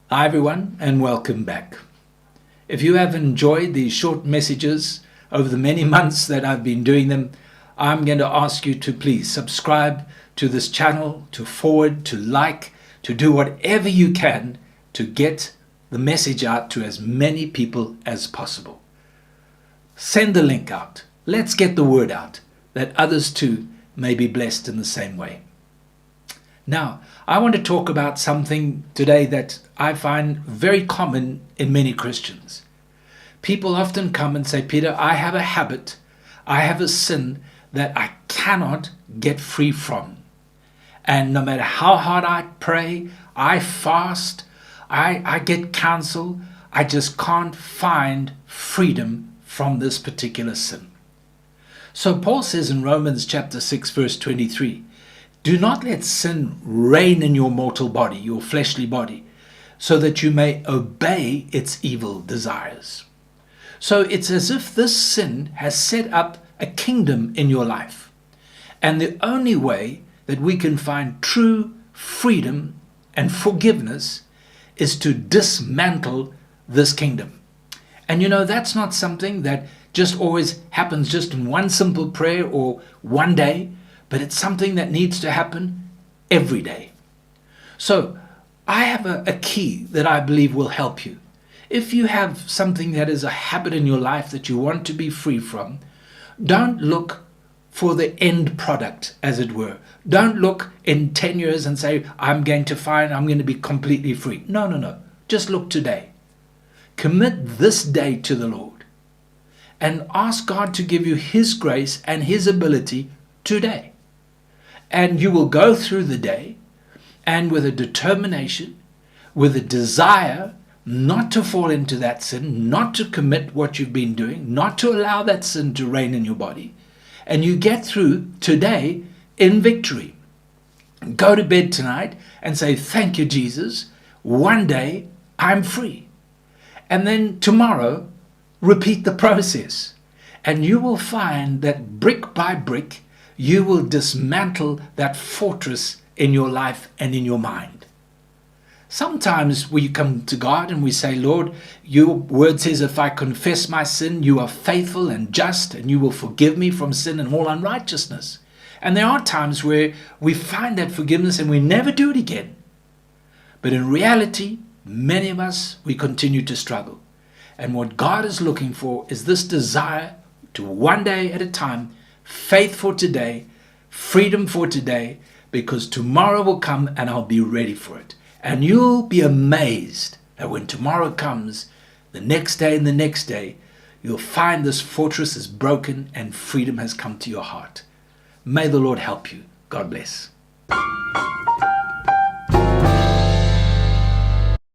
Hi everyone, and welcome back. If you have enjoyed these short messages over the many months that I've been doing them, I'm going to ask you to please subscribe to this channel, to forward, to like, to do whatever you can to get the message out to as many people as possible. Send the link out. Let's get the word out that others too may be blessed in the same way. Now, I want to talk about something today that I find very common in many Christians. People often come and say, Peter, I have a habit, I have a sin that I cannot get free from. And no matter how hard I pray, I fast, I get counsel, I just can't find freedom from this particular sin. So Paul says in Romans chapter 6, verse 23, do not let sin reign in your mortal body, your fleshly body, so that you may obey its evil desires. So it's as if this sin has set up a kingdom in your life. And the only way that we can find true freedom and forgiveness is to dismantle this kingdom. And you know, that's not something that just always happens just in one simple prayer or one day, but it's something that needs to happen every day. So I have a key that I believe will help you. If you have something that is a habit in your life that you want to be free from, don't look for the end product, as it were. Don't look in 10 years and say, I'm going to be completely free. No. Just look today. Commit this day to the Lord and ask God to give you His grace and His ability today. And you will go through the day and with a determination, with a desire not to fall into that sin, not to commit what you've been doing, not to allow that sin to reign in your body. And you get through today in victory. Go to bed tonight and say, thank you, Jesus. One day I'm free. And then tomorrow, repeat the process. And you will find that brick by brick, you will dismantle that fortress in your life and in your mind. Sometimes we come to God and we say, Lord, your word says if I confess my sin, you are faithful and just and you will forgive me from sin and all unrighteousness. And there are times where we find that forgiveness and we never do it again. But in reality, many of us, we continue to struggle. And what God is looking for is this desire to one day at a time, faith for today, freedom for today, because tomorrow will come and I'll be ready for it. And you'll be amazed that when tomorrow comes, the next day and the next day, you'll find this fortress is broken and freedom has come to your heart. May the Lord help you. God bless.